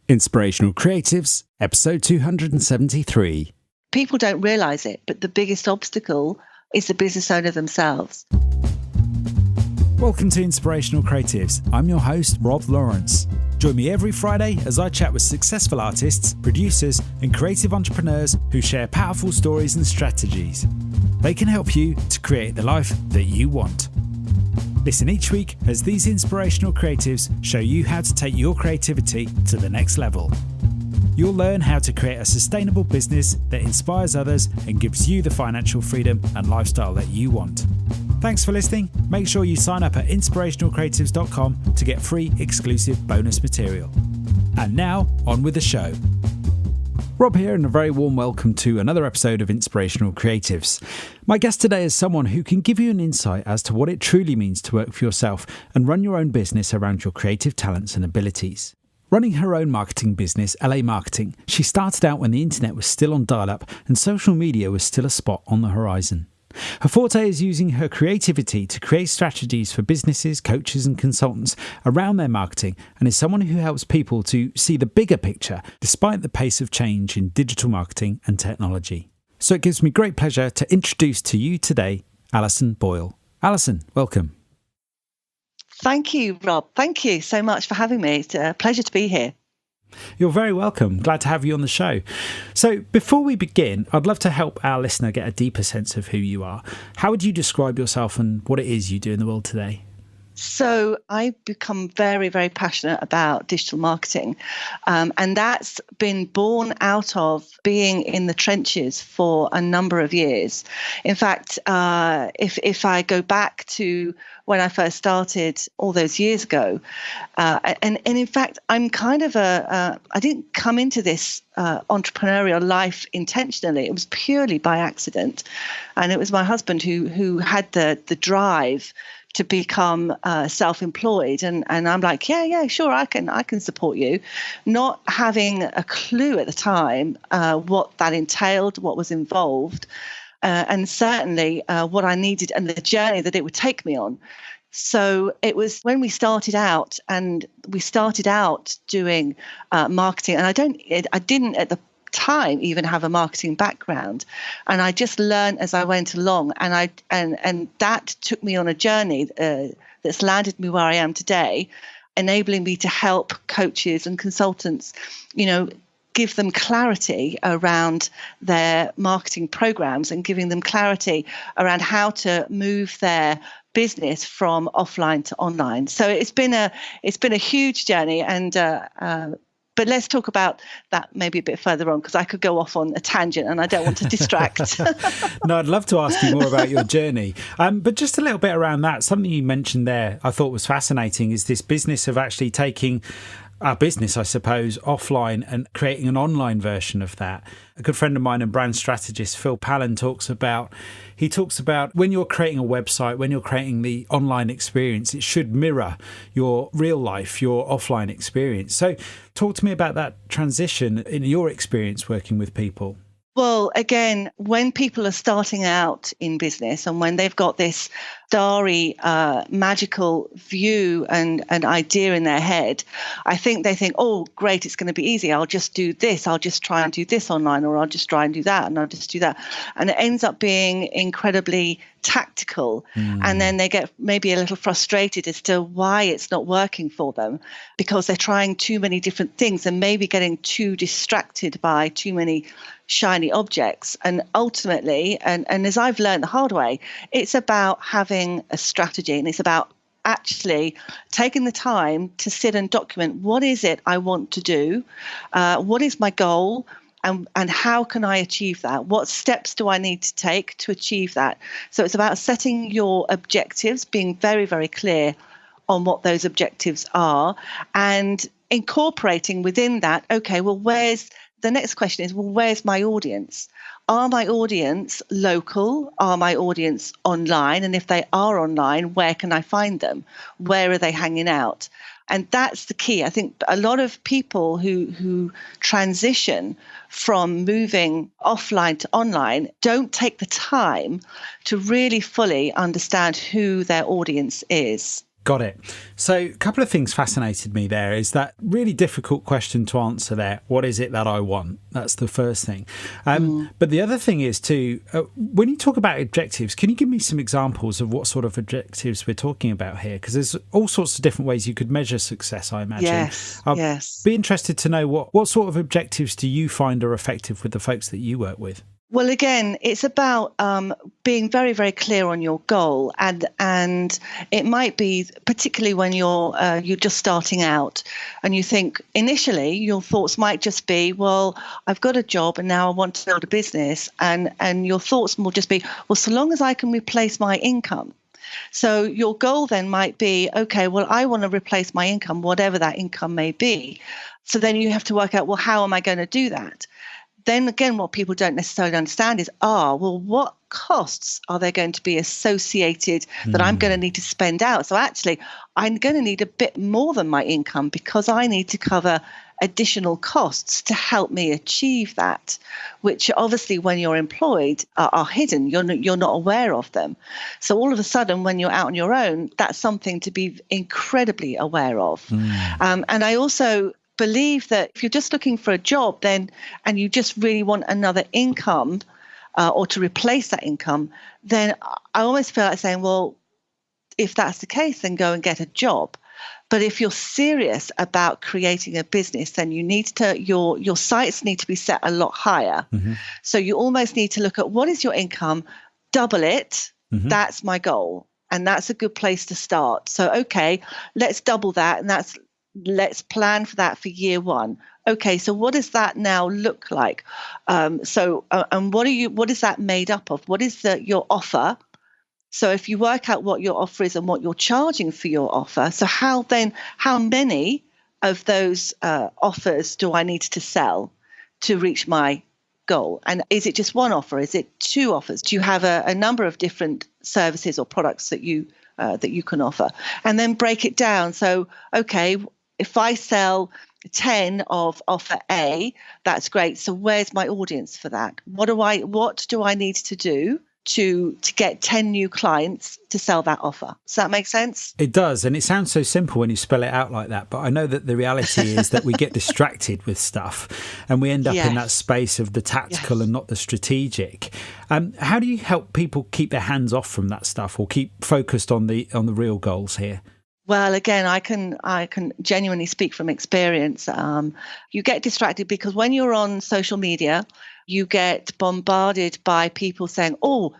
Inspirational Creatives, episode 273. People don't realise it, but the biggest obstacle is the business owner themselves. Welcome to Inspirational Creatives. I'm your host, Rob Lawrence. Join me every Friday as I chat with successful artists, producers, and creative entrepreneurs who share powerful stories and strategies. They can help you to create the life that you want. Listen each week as these inspirational creatives show you how to take your creativity to the next level. You'll learn how to create a sustainable business that inspires others and gives you the financial freedom and lifestyle that you want. Thanks for listening. Make sure you sign up at inspirationalcreatives.com to get free exclusive bonus material. And now, on with the show. Rob here, and a very warm welcome to another episode of Inspirational Creatives. My guest today is someone who can give you an insight as to what it truly means to work for yourself and run your own business around your creative talents and abilities. Running her own marketing business, LA Marketing, she started out when the internet was still on dial-up and social media was still a spot on the horizon. Her forte is using her creativity to create strategies for businesses, coaches and consultants around their marketing, and is someone who helps people to see the bigger picture despite the pace of change in digital marketing and technology. So it gives me great pleasure to introduce to you today Alison Boyle. Alison, welcome. Thank you, Rob. Thank you so much for having me. It's a pleasure to be here. You're very welcome. Glad to have you on the show. So before we begin, I'd love to help our listener get a deeper sense of who you are. How would you describe yourself and what it is you do in the world today? So I've become very, very passionate about digital marketing. And that's been born out of being in the trenches for a number of years. In fact, if I go back to when I first started all those years ago, and in fact, I'm kind of I didn't come into this entrepreneurial life intentionally. It was purely by accident. And it was my husband who had the drive to become self-employed, and I'm like, yeah, sure, I can support you, not having a clue at the time what that entailed, what was involved, and certainly what I needed and the journey that it would take me on. So it was when we started out, doing marketing, and I didn't at the time even have a marketing background, and I just learned as I went along, and that took me on a journey that's landed me where I am today, enabling me to help coaches and consultants, give them clarity around their marketing programs and giving them clarity around how to move their business from offline to online. So it's been a huge journey, and but let's talk about that maybe a bit further on, because I could go off on a tangent and I don't want to distract. No, I'd love to ask you more about your journey. But just a little bit around that, something you mentioned there I thought was fascinating is this business of actually taking our business, I suppose, offline and creating an online version of that. A good friend of mine and brand strategist, Phil Pallen, talks about when you're creating a website, when you're creating the online experience, it should mirror your real life, your offline experience. So talk to me about that transition in your experience working with people. Well, again, when people are starting out in business and when they've got this starry, magical view and idea in their head, I think they think, oh, great, it's going to be easy. I'll just do this. I'll just try and do this online, or I'll just try and do that, and I'll just do that. And it ends up being incredibly tactical. And then they get maybe a little frustrated as to why it's not working for them, because they're trying too many different things and maybe getting too distracted by too many shiny objects. And ultimately, and as I've learned the hard way, it's about having a strategy, and it's about actually taking the time to sit and document, what is it I want to do? What is my goal? And how can I achieve that? What steps do I need to take to achieve that? So it's about setting your objectives, being very, very clear on what those objectives are, and incorporating within that, okay, well, the next question is, well, where's my audience? Are my audience local? Are my audience online? And if they are online, where can I find them? Where are they hanging out? And that's the key. I think a lot of people who transition from moving offline to online don't take the time to really fully understand who their audience is. Got it. So a couple of things fascinated me there is that really difficult question to answer there. What is it that I want? That's the first thing. But the other thing is too, when you talk about objectives, can you give me some examples of what sort of objectives we're talking about here? Because there's all sorts of different ways you could measure success, I imagine. Yes, I'd be interested to know what sort of objectives do you find are effective with the folks that you work with? Well, again, it's about being very, very clear on your goal, and it might be particularly when you're just starting out, and you think initially your thoughts might just be, well, I've got a job and now I want to build a business, and your thoughts will just be, well, so long as I can replace my income. So your goal then might be, okay, well, I want to replace my income, whatever that income may be. So then you have to work out, well, how am I going to do that? Then again, what people don't necessarily understand is, well, what costs are there going to be associated that I'm going to need to spend out? So actually, I'm going to need a bit more than my income because I need to cover additional costs to help me achieve that, which obviously when you're employed are hidden. You're not aware of them. So all of a sudden, when you're out on your own, that's something to be incredibly aware of. And I also believe that if you're just looking for a job and you just really want another income or to replace that income, then I almost feel like saying, well, if that's the case, then go and get a job. But if you're serious about creating a business, then you need to your sights need to be set a lot higher. So you almost need to look at what is your income, double it. That's my goal. And that's a good place to start. So, okay, let's double that. And let's plan for that for year one. Okay, so what does that now look like? And what is that made up of? What is your offer? So if you work out what your offer is and what you're charging for your offer, so how many of those offers do I need to sell to reach my goal? And is it just one offer? Is it two offers? Do you have a number of different services or products that you can offer? And then break it down. So, okay, if I sell 10 of offer A, that's great. So where's my audience for that? What do I need to do to get 10 new clients to sell that offer? Does that make sense? It does. And it sounds so simple when you spell it out like that. But I know that the reality is that we get distracted with stuff and we end up in that space of the tactical and not the strategic. How do you help people keep their hands off from that stuff or keep focused on the real goals here? Well, again, I can genuinely speak from experience. You get distracted because when you're on social media, you get bombarded by people saying, oh,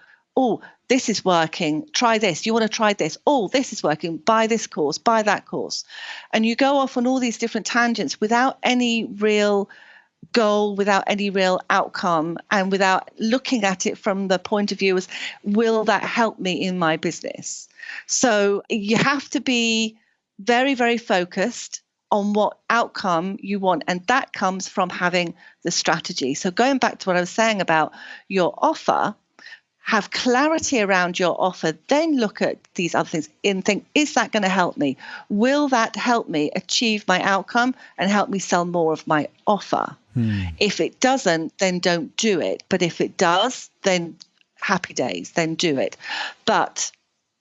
this is working, try this. You want to try this? Oh, this is working, buy this course, buy that course. And you go off on all these different tangents without any real goal, without any real outcome, and without looking at it from the point of view as, will that help me in my business? So you have to be very, very focused on what outcome you want. And that comes from having the strategy. So going back to what I was saying about your offer, have clarity around your offer, then look at these other things and think, is that going to help me? Will that help me achieve my outcome and help me sell more of my offer? If it doesn't, then don't do it. But if it does, then happy days, then do it. But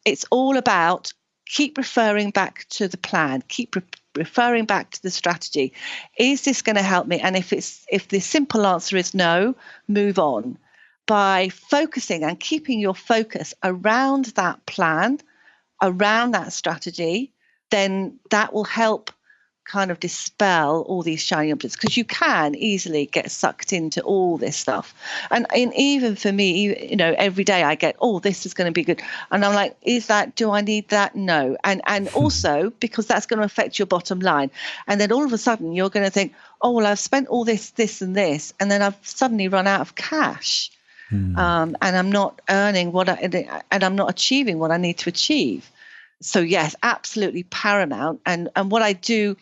it's all about keep referring back to the plan, keep referring back to the strategy. Is this going to help me? And if the simple answer is no, move on. By focusing and keeping your focus around that plan, around that strategy, then that will help kind of dispel all these shiny objects, because you can easily get sucked into all this stuff. And even for me, every day I get, this is going to be good. And I'm like, do I need that? No. And also because that's going to affect your bottom line. And then all of a sudden you're going to think, I've spent all this, and this, and then I've suddenly run out of cash. And I'm not earning and I'm not achieving what I need to achieve. So yes, absolutely paramount. And what I do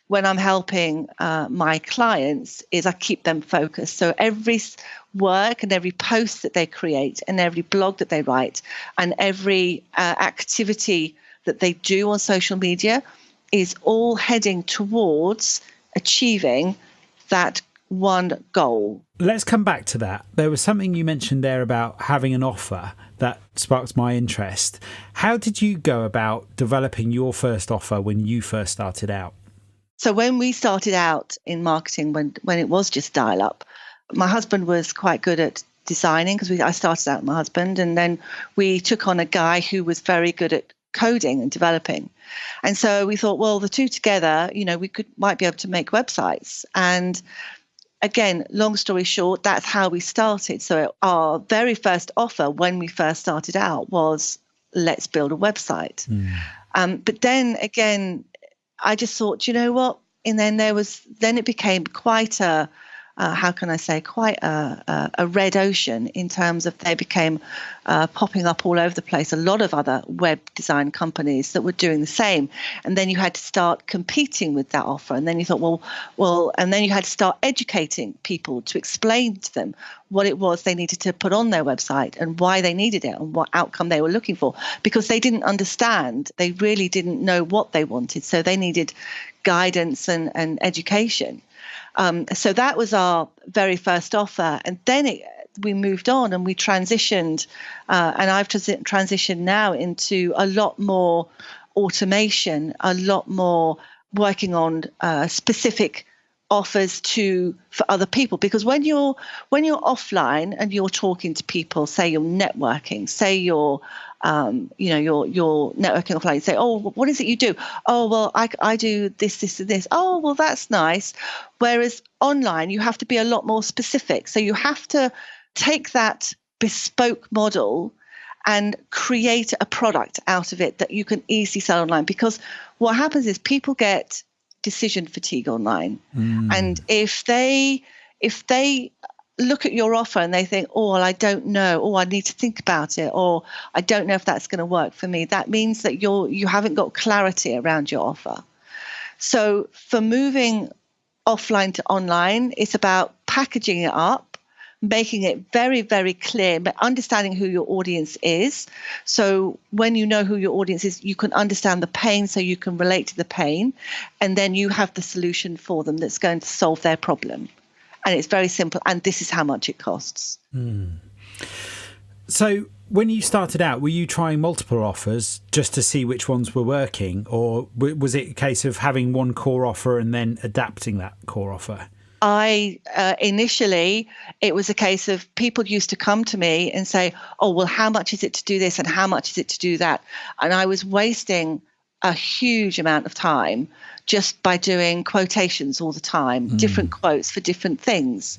when I'm helping my clients is I keep them focused. So every work and every post that they create and every blog that they write and every activity that they do on social media is all heading towards achieving that one goal. Let's come back to that. There was something you mentioned there about having an offer that sparked my interest. How did you go about developing your first offer when you first started out? So when we started out in marketing, when it was just dial-up, my husband was quite good at designing, because I started out with my husband, and then we took on a guy who was very good at coding and developing. And so we thought, well, the two together, we might be able to make websites. And again, long story short, that's how we started. So our very first offer when we first started out was, let's build a website. But then again, I just thought, you know what? And then it became quite a red ocean, in terms of they became popping up all over the place. A lot of other web design companies that were doing the same. And then you had to start competing with that offer. And then you thought, well, and then you had to start educating people to explain to them what it was they needed to put on their website and why they needed it and what outcome they were looking for, because they didn't understand. They really didn't know what they wanted. So they needed guidance and education. So that was our very first offer. And then we moved on and we transitioned. And I've transitioned now into a lot more automation, a lot more working on specific offers for other people. Because when you're offline and you're talking to people, say you're networking, say you're networking offline, say, oh, what is it you do? Oh, well, I do this, this, and this. Oh, well, that's nice. Whereas online, you have to be a lot more specific. So you have to take that bespoke model and create a product out of it that you can easily sell online. Because what happens is people get decision fatigue online. And if they look at your offer and they think, oh, well, I don't know, or I need to think about it, or I don't know if that's going to work for me, that means that you haven't got clarity around your offer. So for moving offline to online, it's about packaging it up, making it very, very clear, but understanding who your audience is. So when you know who your audience is, you can understand the pain, so you can relate to the pain, and then you have the solution for them that's going to solve their problem. And it's very simple. And this is how much it costs. So when you started out, were you trying multiple offers just to see which ones were working? Or was it a case of having one core offer and then adapting that core offer? Initially, it was a case of people used to come to me and say, oh, well, how much is it to do this? And how much is it to do that? And I was wasting a huge amount of time just by doing quotations all the time, different quotes for different things.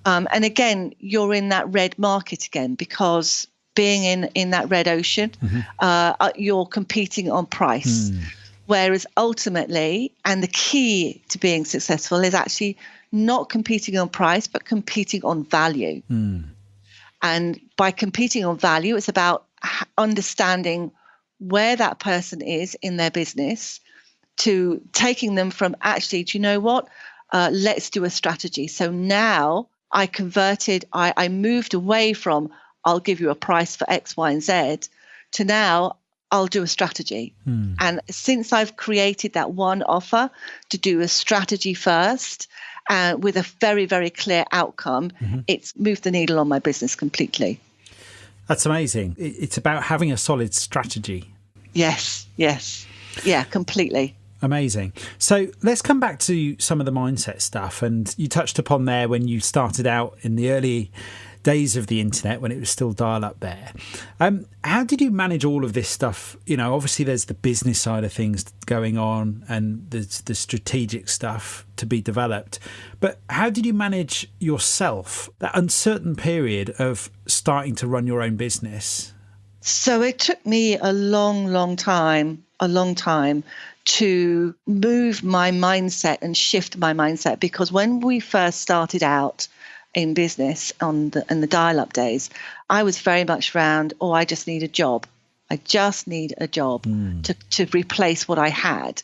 And again, you're in that red market again, because being in that red ocean, you're competing on price. Whereas ultimately, and the key to being successful is actually not competing on price, but competing on value. And by competing on value, it's about understanding where that person is in their business, to taking them from actually, do you know what? Let's do a strategy. So now I moved away from I'll give you a price for X, Y, and Z to now I'll do a strategy. And since I've created that one offer to do a strategy first, with a very, very clear outcome, it's moved the needle on my business completely. That's amazing. It's about having a solid strategy. Yes. Yeah, completely. Amazing. So let's come back to some of the mindset stuff. And you touched upon there when you started out in the early days of the internet, when it was still dial-up there. How did you manage all of this stuff? Obviously there's the business side of things going on and there's the strategic stuff to be developed. But how did you manage yourself, that uncertain period of starting to run your own business? So it took me a long time to move my mindset and shift my mindset, because when we first started out in business in the dial-up days, I was very much around, I just need a job. I just need a job to replace what I had,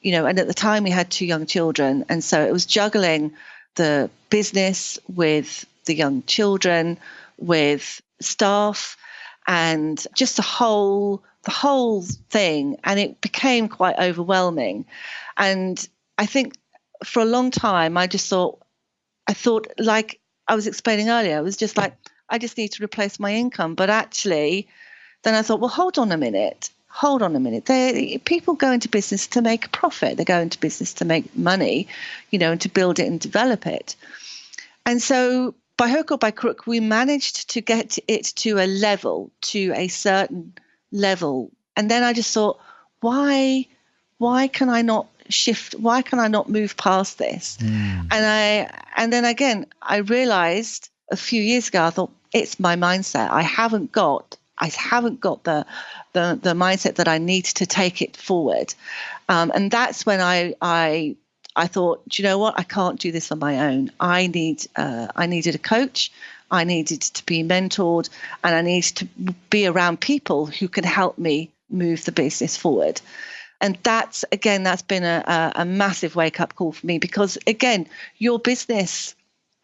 and at the time we had 2 young children. And so it was juggling the business with the young children, with staff, and just the whole thing. And it became quite overwhelming. And I think for a long time, I just thought, I thought, like I was explaining earlier, it was just like, I just need to replace my income. But actually, then I thought, well, hold on a minute. People go into business to make a profit. They go into business to make money, and to build it and develop it. And so by hook or by crook, we managed to get it to a certain level. And then I just thought, why can I not shift? Why can I not move past this? And then again, I realized a few years ago, I thought, it's my mindset. I haven't got the mindset that I need to take it forward. And that's when I thought, do you know what? I can't do this on my own. I needed a coach. I needed to be mentored, and I needed to be around people who can help me move the business forward. And that's been a massive wake-up call for me, because, again, your business,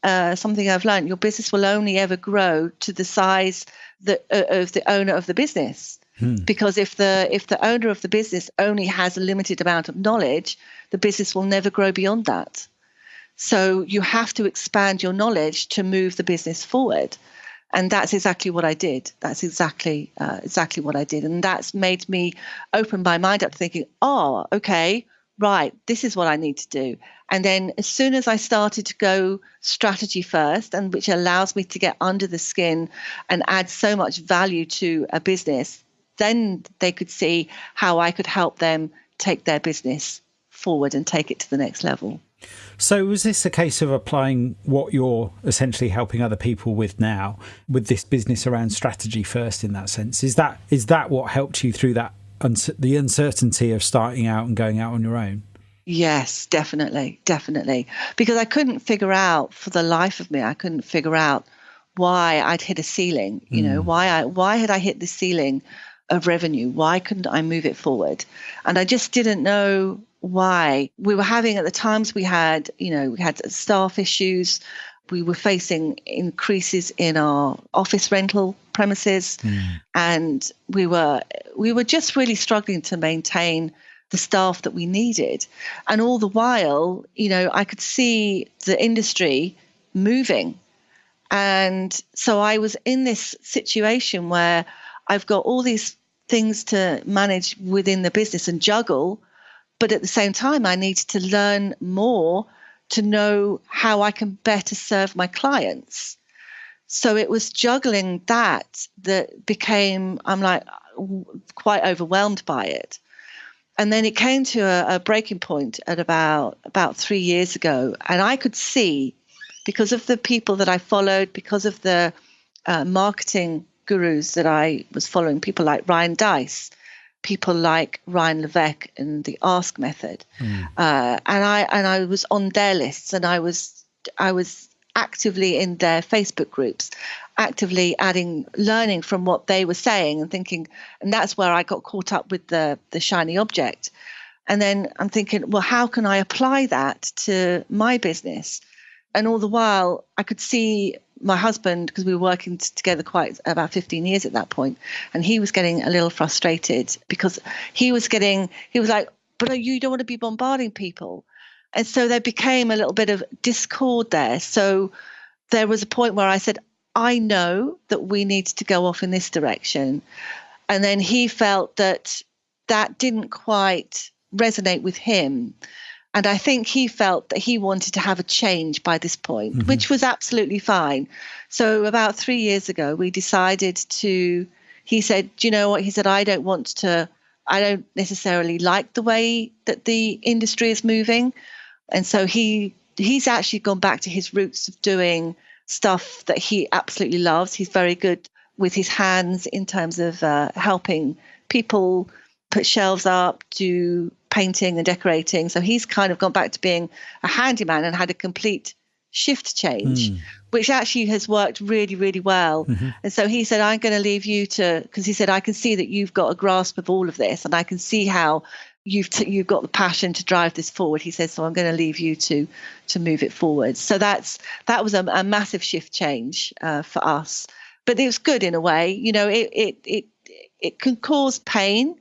something I've learned, your business will only ever grow to the size of the owner of the business. Because if the owner of the business only has a limited amount of knowledge, the business will never grow beyond that. So you have to expand your knowledge to move the business forward. And that's exactly what I did. That's exactly what I did. And that's made me open my mind up to thinking, oh, okay, right, this is what I need to do. And then as soon as I started to go strategy first, and which allows me to get under the skin and add so much value to a business, then they could see how I could help them take their business forward and take it to the next level. So was this a case of applying what you're essentially helping other people with now, with this business around strategy first in that sense? Is that what helped you through that the uncertainty of starting out and going out on your own? Yes, definitely. Because I couldn't figure out, for the life of me, why I'd hit a ceiling. Why had I hit the ceiling of revenue? Why couldn't I move it forward? And I just didn't know why. We were having, at the times we had staff issues. We were facing increases in our office rental premises, and we were just really struggling to maintain the staff that we needed. And all the while, I could see the industry moving. And so I was in this situation where I've got all these things to manage within the business and juggle, but at the same time, I needed to learn more to know how I can better serve my clients. So it was juggling that became, I'm like, quite overwhelmed by it. And then it came to a breaking point at about 3 years ago. And I could see, because of the people that I followed, because of the marketing gurus that I was following, people like Ryan Deiss, people like Ryan Levesque and the Ask Method. And I was on their lists, and I was actively in their Facebook groups, actively learning from what they were saying and thinking, and that's where I got caught up with the shiny object. And then I'm thinking, well, how can I apply that to my business? And all the while I could see my husband, because we were working together about 15 years at that point, and he was getting a little frustrated because he was like, but you don't want to be bombarding people. And so there became a little bit of discord there. So there was a point where I said, I know that we need to go off in this direction. And then he felt that didn't quite resonate with him. And I think he felt that he wanted to have a change by this point, which was absolutely fine. So about 3 years ago, we decided he said, do you know what? He said, I don't necessarily like the way that the industry is moving. And so he's actually gone back to his roots of doing stuff that he absolutely loves. He's very good with his hands in terms of helping people put shelves up, do painting and decorating. So he's kind of gone back to being a handyman and had a complete shift change, which actually has worked really, really well. And so he said, I'm going to leave you because he said, I can see that you've got a grasp of all of this, and I can see how you've got the passion to drive this forward. He says, so I'm going to leave you to move it forward. So that was a massive shift change for us. But it was good in a way. It can cause pain,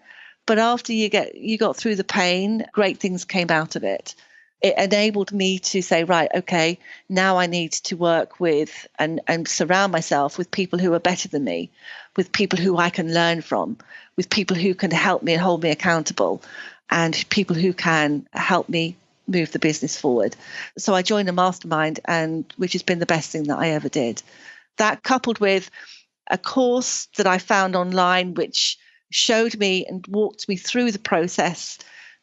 but after you got through the pain, great things came out of it. It enabled me to say, right, okay, now I need to work with and surround myself with people who are better than me, with people who I can learn from, with people who can help me and hold me accountable, and people who can help me move the business forward. So I joined a mastermind, and which has been the best thing that I ever did. That, coupled with a course that I found online, which showed me and walked me through the process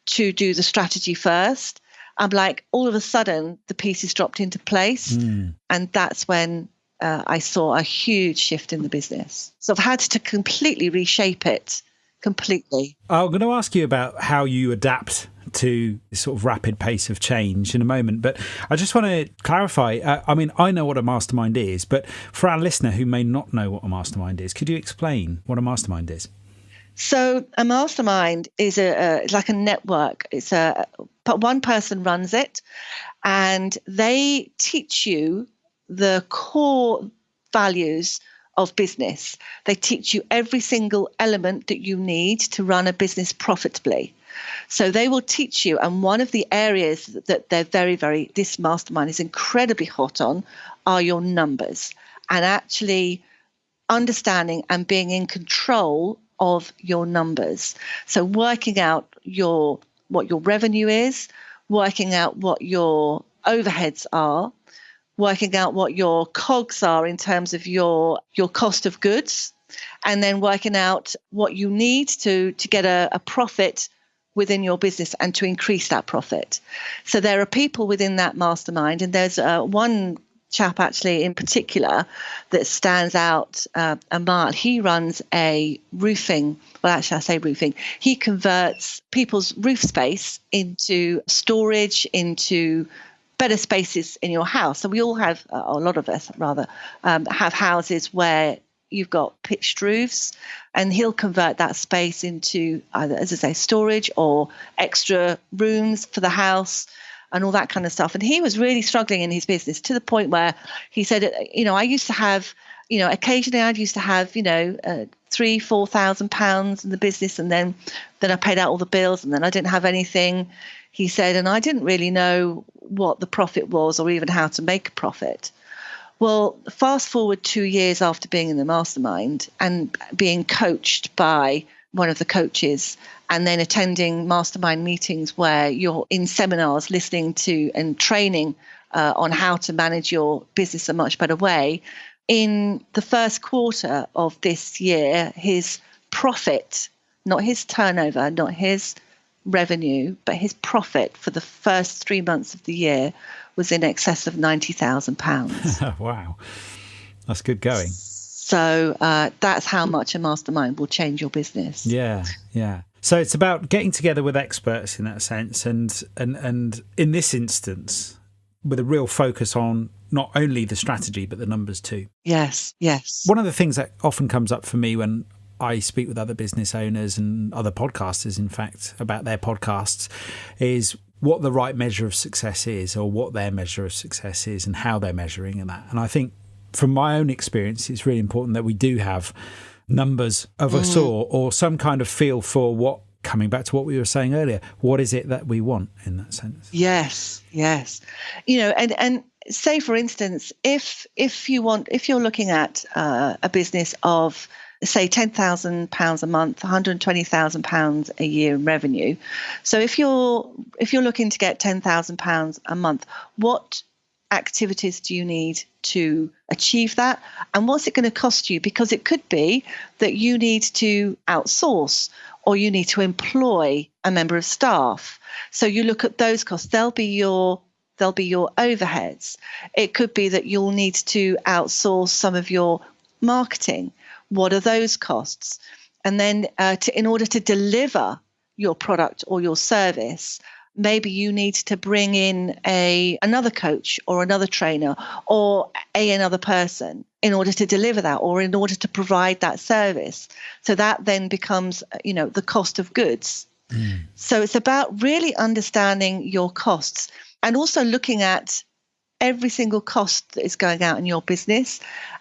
to do the strategy first. I'm like, all of a sudden, the pieces dropped into place. And that's when I saw a huge shift in the business. So I've had to completely reshape it, completely. I'm going to ask you about how you adapt to this sort of rapid pace of change in a moment. But I just want to clarify. I know what a mastermind is, but for our listener who may not know what a mastermind is, could you explain what a mastermind is? So a mastermind is like a network. But one person runs it, and they teach you the core values of business. They teach you every single element that you need to run a business profitably. So they will teach you, and one of the areas that they're this mastermind is incredibly hot on are your numbers, and actually understanding and being in control of your numbers. So working out what your revenue is, working out what your overheads are, working out what your COGS are in terms of your cost of goods, and then working out what you need to get a profit within your business and to increase that profit. So there are people within that mastermind, and there's one chap actually in particular that stands out a mile. He runs a roofing. Well, actually, I say roofing. He converts people's roof space into storage, into better spaces in your house. So we all have, a lot of us rather, have houses where you've got pitched roofs, and he'll convert that space into either, as I say, storage or extra rooms for the house and all that kind of stuff. And he was really struggling in his business to the point where he said, I used to have, occasionally I used to have, £3,000-4,000 in the business, and then I paid out all the bills, and then I didn't have anything. He said, and I didn't really know what the profit was or even how to make a profit. Well, fast forward 2 years after being in the mastermind and being coached by one of the coaches, and then attending mastermind meetings where you're in seminars listening to and training on how to manage your business a much better way. In the first quarter of this year, his profit, not his turnover, not his revenue, but his profit for the first 3 months of the year was in excess of £90,000. Wow. That's good going. So that's how much a mastermind will change your business. Yeah. So it's about getting together with experts in that sense, and in this instance, with a real focus on not only the strategy but the numbers too. Yes. One of the things that often comes up for me when I speak with other business owners and other podcasters, in fact, about their podcasts, is what the right measure of success is, or what their measure of success is, and how they're measuring and that. And I think from my own experience, it's really important that we do have numbers of a sort, or some kind of feel for what, coming back to what we were saying earlier, what is it that we want in that sense? Yes. And say, for instance, if you're looking at a business of, say, £10,000 a month, £120,000 a year in revenue. So if you're looking to get £10,000 a month, what activities do you need to achieve that? And what's it going to cost you? Because it could be that you need to outsource, or you need to employ a member of staff. So you look at those costs. They'll be your overheads. It could be that you'll need to outsource some of your marketing. What are those costs? And then in order to deliver your product or your service, maybe you need to bring in another coach or another trainer or another person in order to deliver that, or in order to provide that service. So that then becomes, the cost of goods. So it's about really understanding your costs, and also looking at every single cost that is going out in your business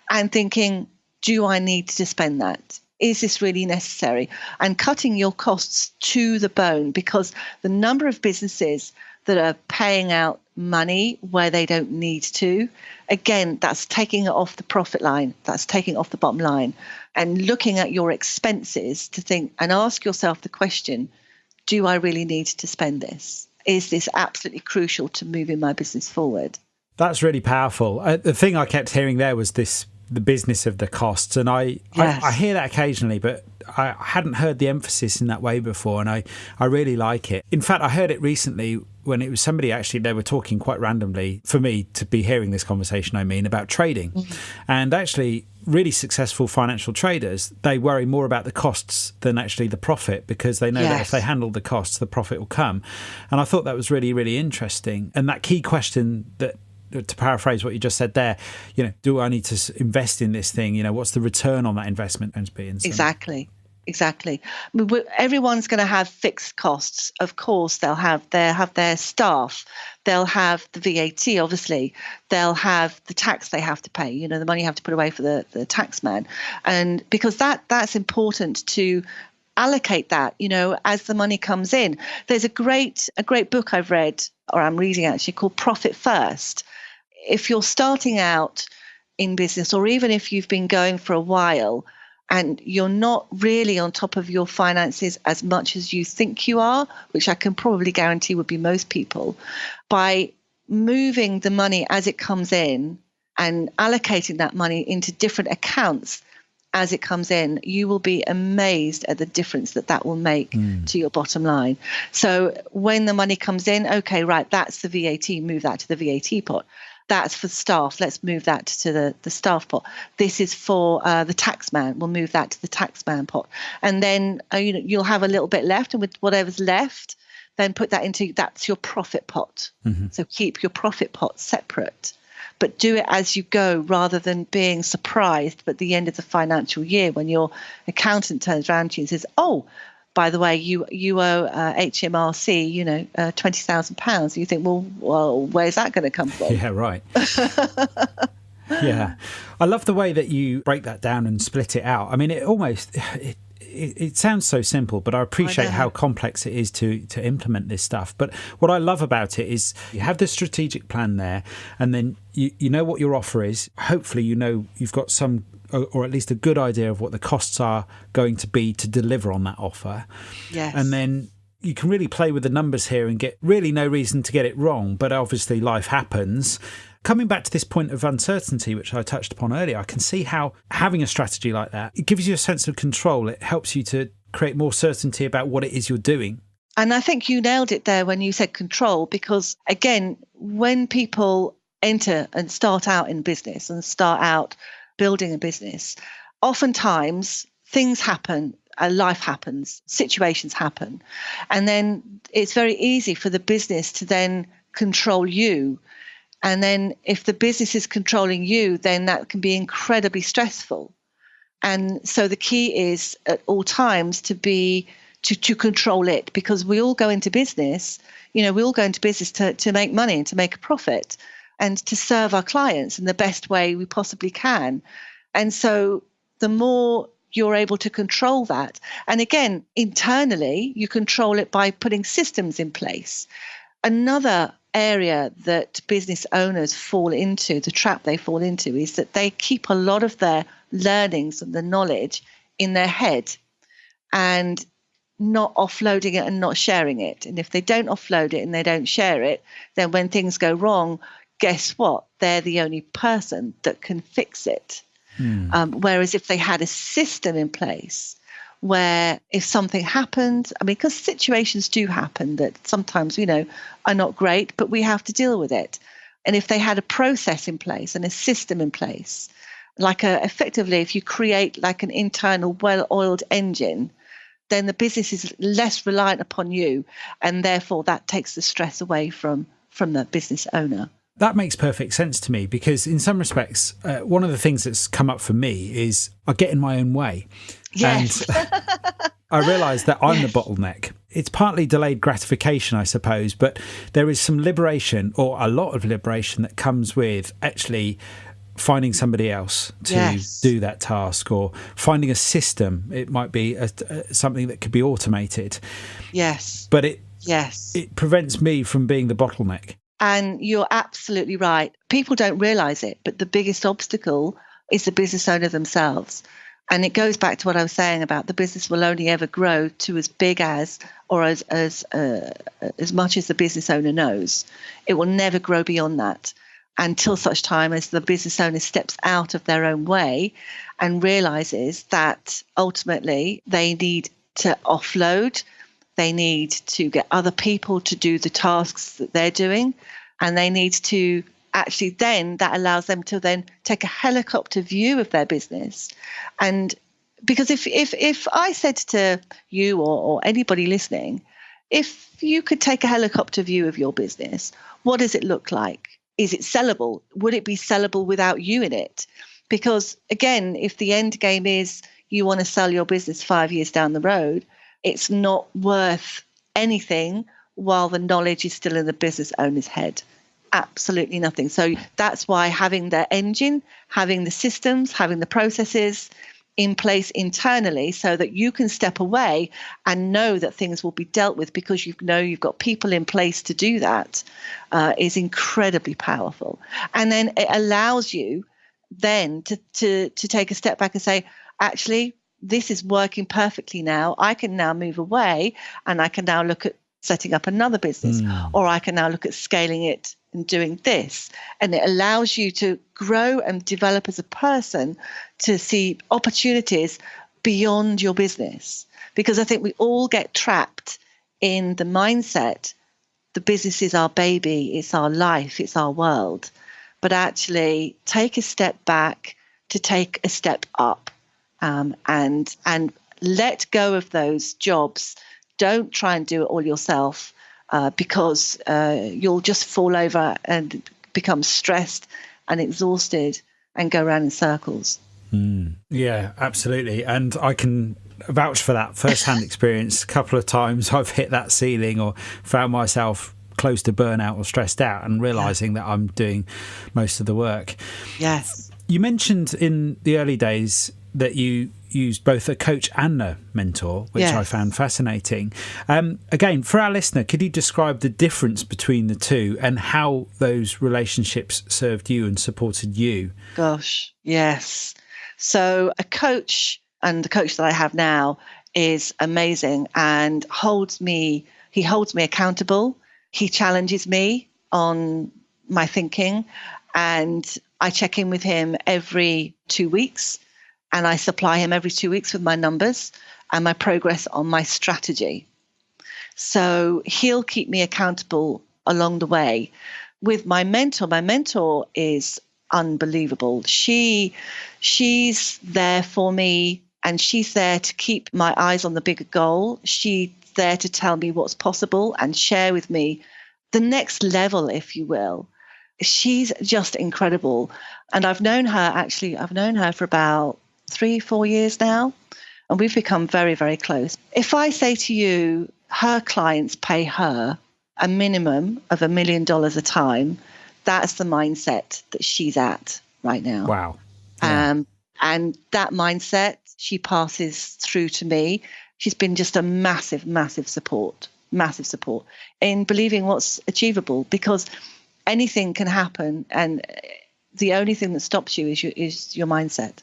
and thinking, do I need to spend that? Is this really necessary? And cutting your costs to the bone, because the number of businesses that are paying out money where they don't need to. Again, that's taking it off the profit line. That's taking it off the bottom line and looking at your expenses to think and ask yourself the question, do I really need to spend this? Is this absolutely crucial to moving my business forward? That's really powerful. The thing I kept hearing there was the business of the costs. And I hear that occasionally, but I hadn't heard the emphasis in that way before. And I really like it. In fact, I heard it recently when it was somebody actually, they were talking quite randomly for me to be hearing this conversation, I mean, about trading. And actually, really successful financial traders, they worry more about the costs than actually the profit, because they know that if they handle the costs, the profit will come. And I thought that was really, really interesting. And that key question that, to paraphrase what you just said there, do I need to invest in this thing? What's the return on that investment going to be? Exactly. I mean, everyone's going to have fixed costs. Of course, they'll have their staff. They'll have the VAT, obviously. They'll have the tax they have to pay, the money you have to put away for the tax man. And because that's important to allocate that, as the money comes in. There's a great book I've read, or I'm reading actually, called Profit First. If you're starting out in business, or even if you've been going for a while and you're not really on top of your finances as much as you think you are, which I can probably guarantee would be most people, by moving the money as it comes in and allocating that money into different accounts as it comes in, you will be amazed at the difference that will make to your bottom line. So when the money comes in, okay, right, that's the VAT, move that to the VAT pot. That's for staff. Let's move that to the staff pot. This is for the tax man. We'll move that to the tax man pot. And then you'll have a little bit left, and with whatever's left, then put that that's your profit pot. So keep your profit pot separate, but do it as you go, rather than being surprised at the end of the financial year when your accountant turns around to you and says, "Oh, by the way, you owe HMRC, £20,000. You think, well, where's that going to come from? Yeah, right. Yeah. I love the way that you break that down and split it out. I mean, it sounds so simple, but I appreciate how complex it is to implement this stuff. But what I love about it is you have the strategic plan there, and then you know what your offer is. Hopefully, you've got some, or at least a good idea of what the costs are going to be to deliver on that offer. Yes. And then you can really play with the numbers here and get really no reason to get it wrong. But obviously life happens. Coming back to this point of uncertainty, which I touched upon earlier, I can see how having a strategy like that, it gives you a sense of control. It helps you to create more certainty about what it is you're doing. And I think you nailed it there when you said control, because again, when people enter and start out in business and start out building a business, oftentimes things happen, life happens, situations happen. And then it's very easy for the business to then control you. And then if the business is controlling you, then that can be incredibly stressful. And so the key is at all times to control it, because we all go into business, to make money and to make a profit and to serve our clients in the best way we possibly can. And so the more you're able to control that, and again, internally, you control it by putting systems in place. Another area that business owners fall into, the trap they fall into, is that they keep a lot of their learnings and the knowledge in their head and not offloading it and not sharing it. And if they don't offload it and they don't share it, then when things go wrong, guess what? They're the only person that can fix it. Whereas if they had a system in place where if something happened, I mean, because situations do happen that sometimes, are not great, but we have to deal with it. And if they had a process in place and a system in place, effectively, if you create like an internal well-oiled engine, then the business is less reliant upon you. And therefore that takes the stress away from the business owner. That makes perfect sense to me, because in some respects, one of the things that's come up for me is I get in my own way. Yes. And I realise that I'm the bottleneck. It's partly delayed gratification, I suppose, but there is some liberation, or a lot of liberation, that comes with actually finding somebody else to do that task, or finding a system. It might be something that could be automated. Yes. But Yes. it prevents me from being the bottleneck. And you're absolutely right. People don't realize it, but the biggest obstacle is the business owner themselves. And it goes back to what I was saying about the business will only ever grow to as big as or as much as the business owner knows. It will never grow beyond that until such time as the business owner steps out of their own way and realizes that ultimately they need to offload. They need to get other people to do the tasks that they're doing, and they need to actually then that allows them to then take a helicopter view of their business. And because if I said to you or anybody listening, if you could take a helicopter view of your business, what does it look like? Is it sellable? Would it be sellable without you in it? Because again, if the end game is you want to sell your business 5 years down the road, it's not worth anything while the knowledge is still in the business owner's head. Absolutely nothing. So that's why having the engine, having the systems, having the processes in place internally so that you can step away and know that things will be dealt with because you know you've got people in place to do that is incredibly powerful. And then it allows you then to take a step back and say, actually, this is working perfectly now. I can now move away and I can now look at setting up another business, or I can now look at scaling it and doing this. And it allows you to grow and develop as a person to see opportunities beyond your business. Because I think we all get trapped in the mindset, the business is our baby, it's our life, it's our world. But actually take a step back to take a step up, and let go of those jobs. Don't try and do it all yourself because you'll just fall over and become stressed and exhausted and go around in circles. Yeah, absolutely. And I can vouch for that first-hand experience. A couple of times I've hit that ceiling or found myself close to burnout or stressed out and realising that I'm doing most of the work. Yes. You mentioned in the early days that you used both a coach and a mentor, which I found fascinating. Again, for our listener, could you describe the difference between the two and how those relationships served you and supported you? Gosh, yes. So a coach, and the coach that I have now, is amazing and he holds me accountable. He challenges me on my thinking, and I check in with him every 2 weeks. And I supply him every 2 weeks with my numbers and my progress on my strategy. So he'll keep me accountable along the way. With my mentor is unbelievable. She's there for me, and she's there to keep my eyes on the bigger goal. She's there to tell me what's possible and share with me the next level, if you will. She's just incredible. And I've known her for about 3-4 years now, and we've become very, very close. If I say to you, her clients pay her a minimum of $1 million a time, that's the mindset that she's at right now. Wow. Yeah. And that mindset she passes through to me. She's been just a massive, massive support in believing what's achievable, because anything can happen, and the only thing that stops you is your mindset.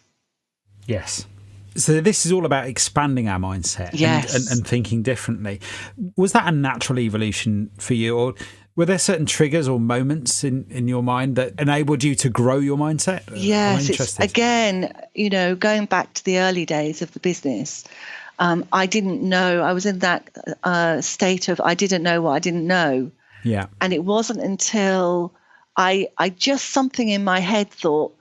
Yes. So this is all about expanding our mindset and thinking differently. Was that a natural evolution for you, or were there certain triggers or moments in your mind that enabled you to grow your mindset? Yes, it's, again, going back to the early days of the business, I didn't know. I was in that state of I didn't know what I didn't know. Yeah. And it wasn't until I just something in my head thought,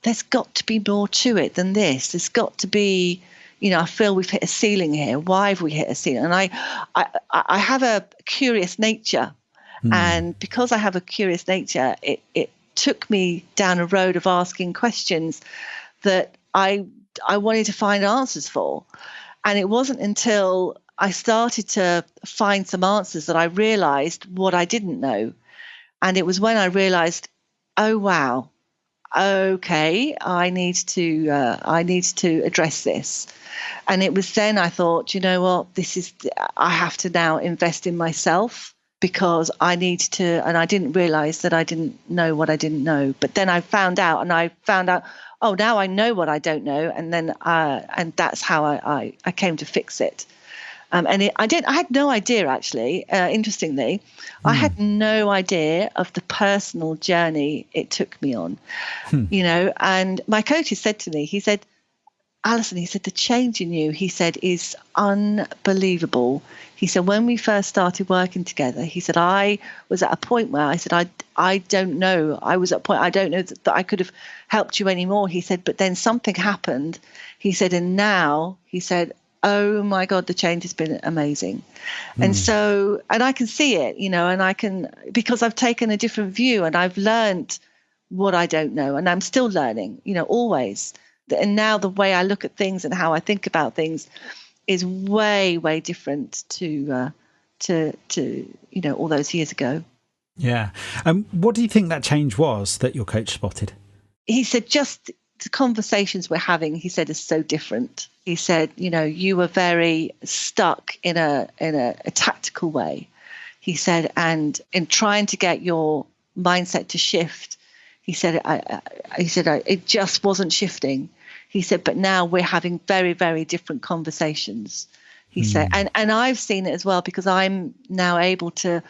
there's got to be more to it than this. There's got to be, I feel we've hit a ceiling here. Why have we hit a ceiling? And I have a curious nature. And because I have a curious nature, it took me down a road of asking questions that I wanted to find answers for. And it wasn't until I started to find some answers that I realized what I didn't know. And it was when I realized, oh, wow, okay, I need to address this. And it was then I thought, you know what, I have to now invest in myself, because I need to, and I didn't realize that I didn't know what I didn't know. But then I found out, oh, now I know what I don't know. And then, and that's how I came to fix it. I had no idea, actually, interestingly, I had no idea of the personal journey it took me on, and my coach has said to me, he said, Alison, he said, the change in you, he said, is unbelievable. He said, when we first started working together, he said, I was at a point where I said, I don't know. I was at a point, I don't know that I could have helped you anymore. He said, but then something happened. He said, and now, he said, oh my God, the change has been amazing. And so, and I can see it, and because I've taken a different view and I've learned what I don't know, and I'm still learning, always. And now the way I look at things and how I think about things is way, way different to all those years ago. Yeah. What do you think that change was that your coach spotted? He said, just the conversations we're having, he said, is so different. He said, you were very stuck in a tactical way. He said, and in trying to get your mindset to shift, he said, it just wasn't shifting. He said, but now we're having very, very different conversations. He said, and I've seen it as well, because I'm now able to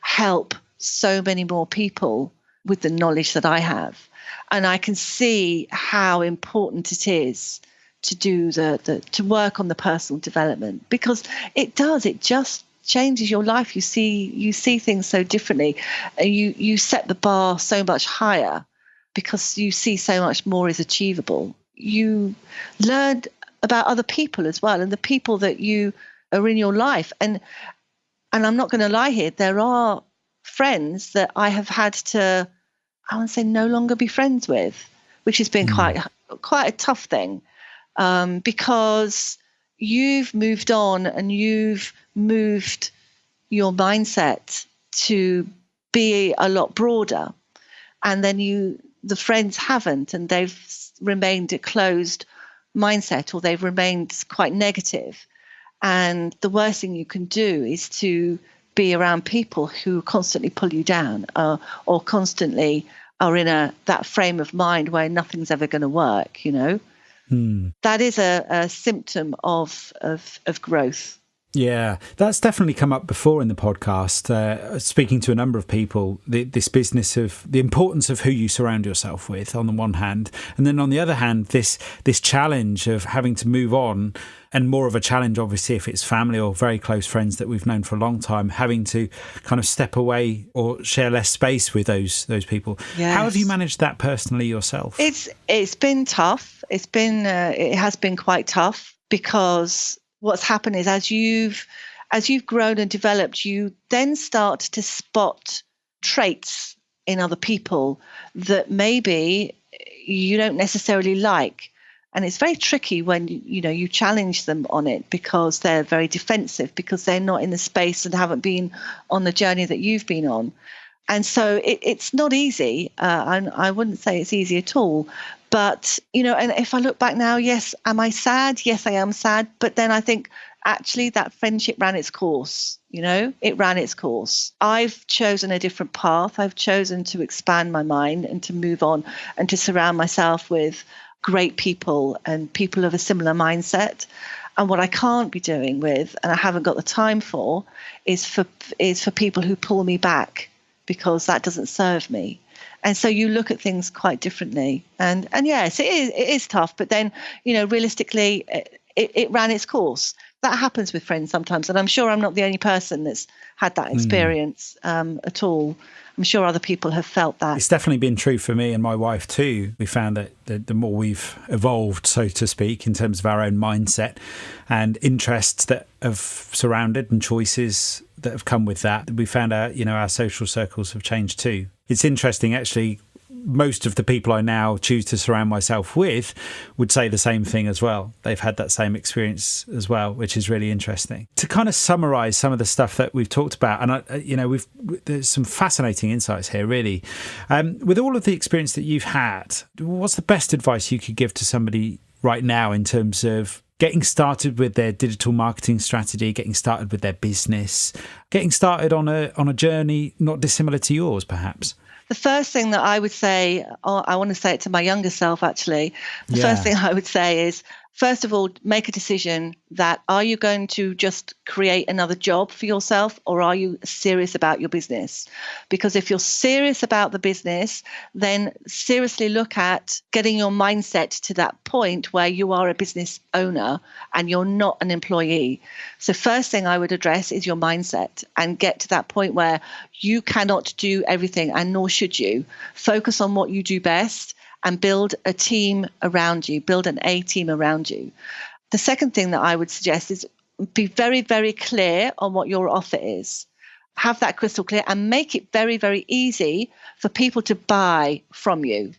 help so many more people with the knowledge that I have. And I can see how important it is to do to work on the personal development, because it just changes your life. You see things so differently. You set the bar so much higher, because you see so much more is achievable. You learn about other people as well, and the people that you are in your life. And I'm not going to lie here, there are friends that I have had to, I want to say, no longer be friends with, which has been quite a tough thing, because you've moved on and you've moved your mindset to be a lot broader, and then the friends haven't, and they've remained a closed mindset, or they've remained quite negative. And the worst thing you can do is to be around people who constantly pull you down, or constantly are in that frame of mind where nothing's ever going to work. That is a symptom of growth. Yeah, that's definitely come up before in the podcast, speaking to a number of people, this business of the importance of who you surround yourself with on the one hand, and then on the other hand, this challenge of having to move on, and more of a challenge, obviously, if it's family or very close friends that we've known for a long time, having to kind of step away or share less space with those people. Yes. How have you managed that personally yourself? It's been tough. It has been quite tough, because what's happened is as you've grown and developed, you then start to spot traits in other people that maybe you don't necessarily like. And it's very tricky when you challenge them on it, because they're very defensive, because they're not in the space and haven't been on the journey that you've been on. And so it's not easy. And I wouldn't say it's easy at all. But, and if I look back now, yes, am I sad? Yes, I am sad. But then I think actually that friendship ran its course. It ran its course. I've chosen a different path. I've chosen to expand my mind and to move on and to surround myself with great people and people of a similar mindset. And what I can't be doing with, and I haven't got the time for, is for people who pull me back, because that doesn't serve me. And so you look at things quite differently. And yes, it is tough. But then, realistically, it ran its course. That happens with friends sometimes. And I'm sure I'm not the only person that's had that experience at all. I'm sure other people have felt that. It's definitely been true for me and my wife too. We found that the more we've evolved, so to speak, in terms of our own mindset and interests that have surrounded and choices that have come with that, we found our social circles have changed too. It's interesting, actually, most of the people I now choose to surround myself with would say the same thing as well. They've had that same experience as well, which is really interesting. To kind of summarize some of the stuff that we've talked about, and there's some fascinating insights here, really. With all of the experience that you've had, what's the best advice you could give to somebody right now in terms of getting started with their digital marketing strategy, getting started with their business, getting started on a journey not dissimilar to yours, perhaps? The first thing that I would say, I want to say it to my younger self, actually. The first thing I would say is, first of all, make a decision that are you going to just create another job for yourself, or are you serious about your business? Because if you're serious about the business, then seriously look at getting your mindset to that point where you are a business owner and you're not an employee. So first thing I would address is your mindset and get to that point where you cannot do everything, and nor should you. Focus on what you do best and build a team around you, build an A team around you. The second thing that I would suggest is be very, very clear on what your offer is. Have that crystal clear and make it very, very easy for people to buy from you.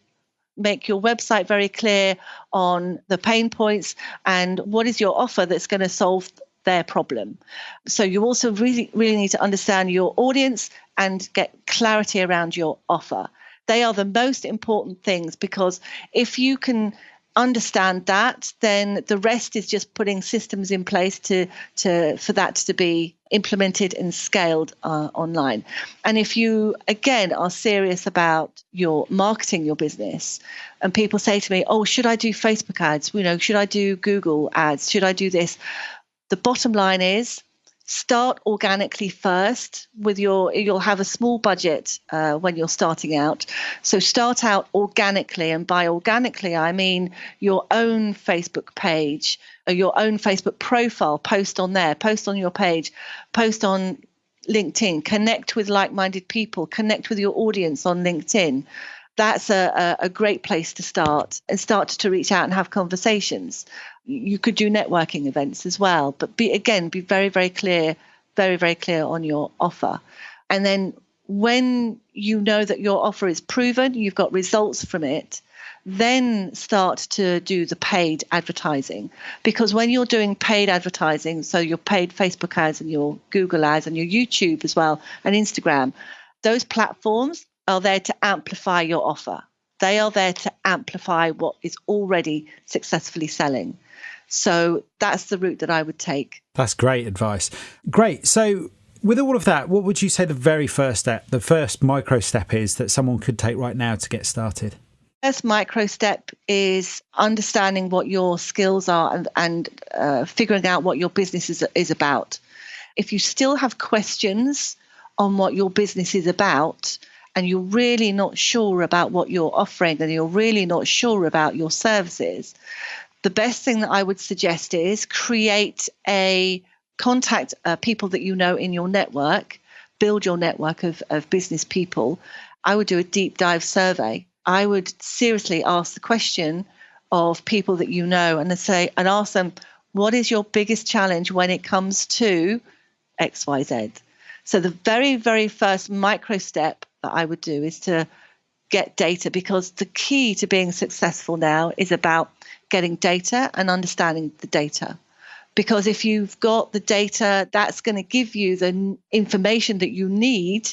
Make your website very clear on the pain points and what is your offer that's going to solve their problem. So you also really, really need to understand your audience and get clarity around your offer. They are the most important things, because if you can understand that, then the rest is just putting systems in place for that to be implemented and scaled online. And if you, again, are serious about your marketing your business, and people say to me, oh, should I do Facebook ads? Should I do Google ads? Should I do this? The bottom line is, start organically first you'll have a small budget when you're starting out. So start out organically. And by organically, I mean your own Facebook page or your own Facebook profile. Post on there, post on your page, post on LinkedIn, connect with like-minded people, connect with your audience on LinkedIn. That's a great place to start, and start to reach out and have conversations. You could do networking events as well, but be very, very clear on your offer. And then when you know that your offer is proven, you've got results from it, then start to do the paid advertising. Because when you're doing paid advertising, so your paid Facebook ads and your Google ads and your YouTube as well and Instagram, those platforms are there to amplify your offer. They are there to amplify what is already successfully selling. So that's the route that I would take. That's great advice. Great. So with all of that, what would you say the very first step, the first micro step is that someone could take right now to get started? First micro step is understanding what your skills are and figuring out what your business is about. If you still have questions on what your business is about, and you're really not sure about what you're offering, and you're really not sure about your services, the best thing that I would suggest is contact people that you know in your network, build your network of business people. I would do a deep dive survey. I would seriously ask the question of people that you know and ask them, what is your biggest challenge when it comes to XYZ? So the very, very first micro step that I would do is to get data, because the key to being successful now is about getting data and understanding the data. Because if you've got the data, that's going to give you the information that you need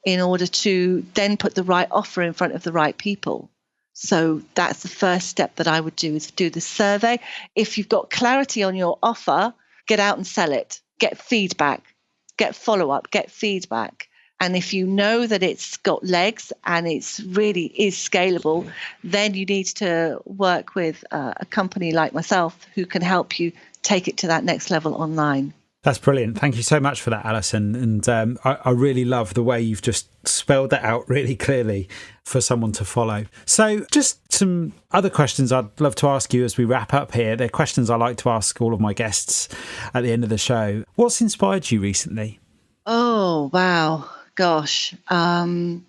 in order to then put the right offer in front of the right people. So that's the first step that I would do, is do the survey. If you've got clarity on your offer, get out and sell it. Get feedback, get follow-up, get feedback. And if you know that it's got legs and it's really is scalable, then you need to work with a company like myself who can help you take it to that next level online. That's brilliant. Thank you so much for that, Alison. And I really love the way you've just spelled that out really clearly for someone to follow. So just some other questions I'd love to ask you as we wrap up here. They're questions I like to ask all of my guests at the end of the show. What's inspired you recently? Oh, wow. Gosh. I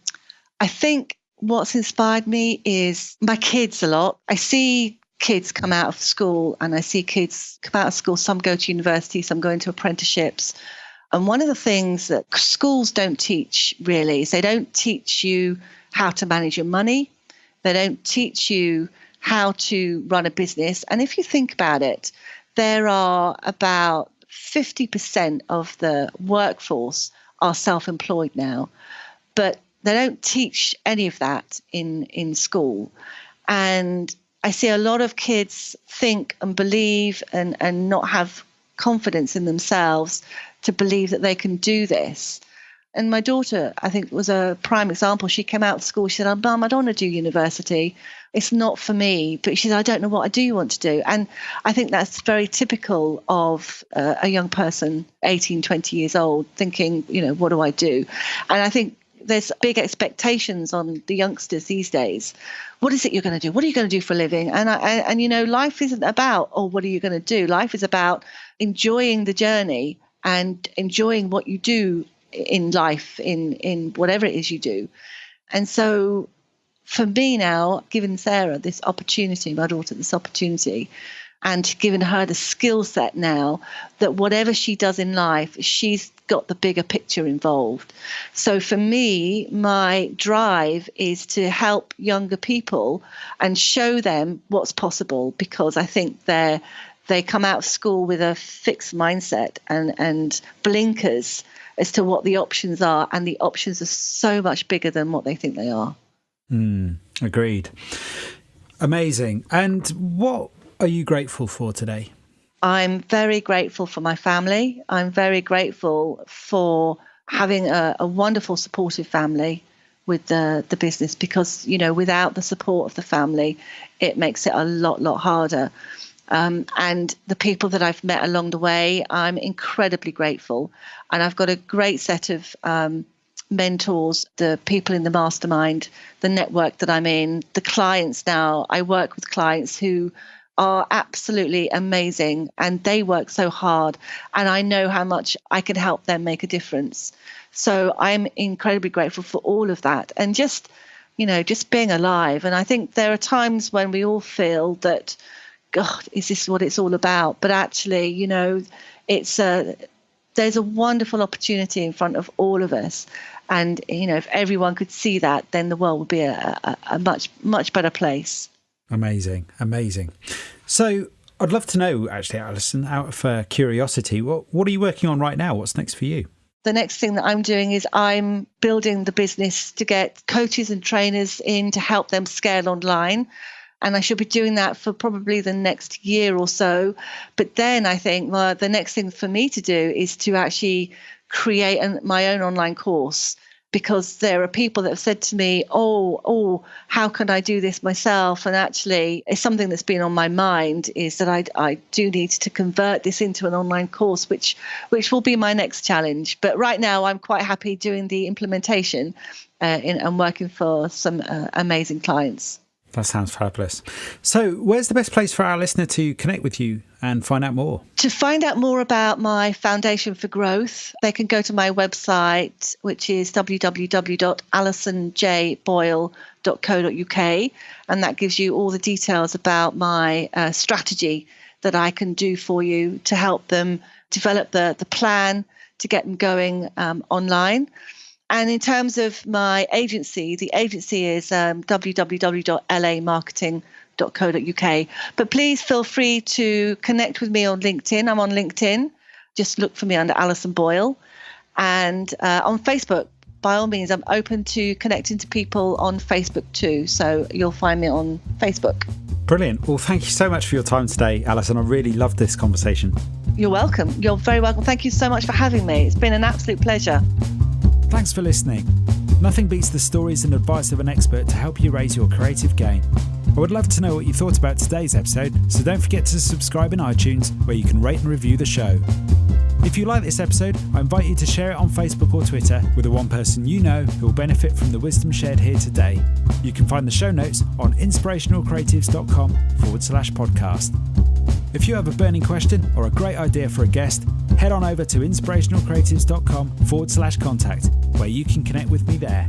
think what's inspired me is my kids a lot. I see kids come out of school, and I see kids come out of school. Some go to university, some go into apprenticeships. And one of the things that schools don't teach really is they don't teach you how to manage your money. They don't teach you how to run a business. And if you think about it, there are about 50% of the workforce are self-employed now, but they don't teach any of that in school. And I see a lot of kids think and believe and not have confidence in themselves to believe that they can do this. And my daughter, I think, was a prime example. She came out of school. She said, Mum, I don't want to do university. It's not for me. But she said, I don't know what I do want to do. And I think that's very typical of a young person, 18, 20 years old, thinking, what do I do? And I think there's big expectations on the youngsters these days. What is it you're going to do? What are you going to do for a living? And life isn't about, what are you going to do? Life is about enjoying the journey and enjoying what you do in life, in whatever it is you do. And so for me now, giving Sarah this opportunity, my daughter this opportunity, and giving her the skill set now that whatever she does in life, she's got the bigger picture involved. So for me, my drive is to help younger people and show them what's possible, because I think they come out of school with a fixed mindset and blinkers as to what the options are, and the options are so much bigger than what they think they are. Agreed. Amazing. And what are you grateful for today? I'm very grateful for my family. I'm very grateful for having a wonderful, supportive family with the business, because, without the support of the family, it makes it a lot harder. And the people that I've met along the way, I'm incredibly grateful. And I've got a great set of mentors, the people in the mastermind, the network that I'm in, the clients now. I work with clients who are absolutely amazing, and they work so hard, and I know how much I can help them make a difference. So I'm incredibly grateful for all of that, and just being alive. And I think there are times when we all feel that, God, is this what it's all about? But actually, there's a wonderful opportunity in front of all of us. And, if everyone could see that, then the world would be a much better place. Amazing. So I'd love to know, actually, Alison, out of curiosity, what are you working on right now? What's next for you? The next thing that I'm doing is I'm building the business to get coaches and trainers in to help them scale online. And I should be doing that for probably the next year or so. But then I think the next thing for me to do is to actually create my own online course, because there are people that have said to me, how can I do this myself? And actually, it's something that's been on my mind, is that I do need to convert this into an online course, which will be my next challenge. But right now, I'm quite happy doing the implementation and working for some amazing clients. That sounds fabulous. So where's the best place for our listener to connect with you and find out more? To find out more about my Foundation for Growth, they can go to my website, which is www.alisonjboyle.co.uk. And that gives you all the details about my strategy that I can do for you to help them develop the plan to get them going online. And in terms of my agency, the agency is www.lamarketing.co.uk. But please feel free to connect with me on LinkedIn. I'm on LinkedIn. Just look for me under Alison Boyle. And on Facebook, by all means, I'm open to connecting to people on Facebook too. So you'll find me on Facebook. Brilliant. Well, thank you so much for your time today, Alison. I really loved this conversation. You're welcome. You're very welcome. Thank you so much for having me. It's been an absolute pleasure. Thanks for listening. Nothing beats the stories and advice of an expert to help you raise your creative game. I would love to know what you thought about today's episode, so don't forget to subscribe in iTunes, where you can rate and review the show. If you like this episode, I invite you to share it on Facebook or Twitter with the one person you know who will benefit from the wisdom shared here today. You can find the show notes on inspirationalcreatives.com/podcast. If you have a burning question or a great idea for a guest, head on over to inspirationalcreatives.com/contact, where you can connect with me there.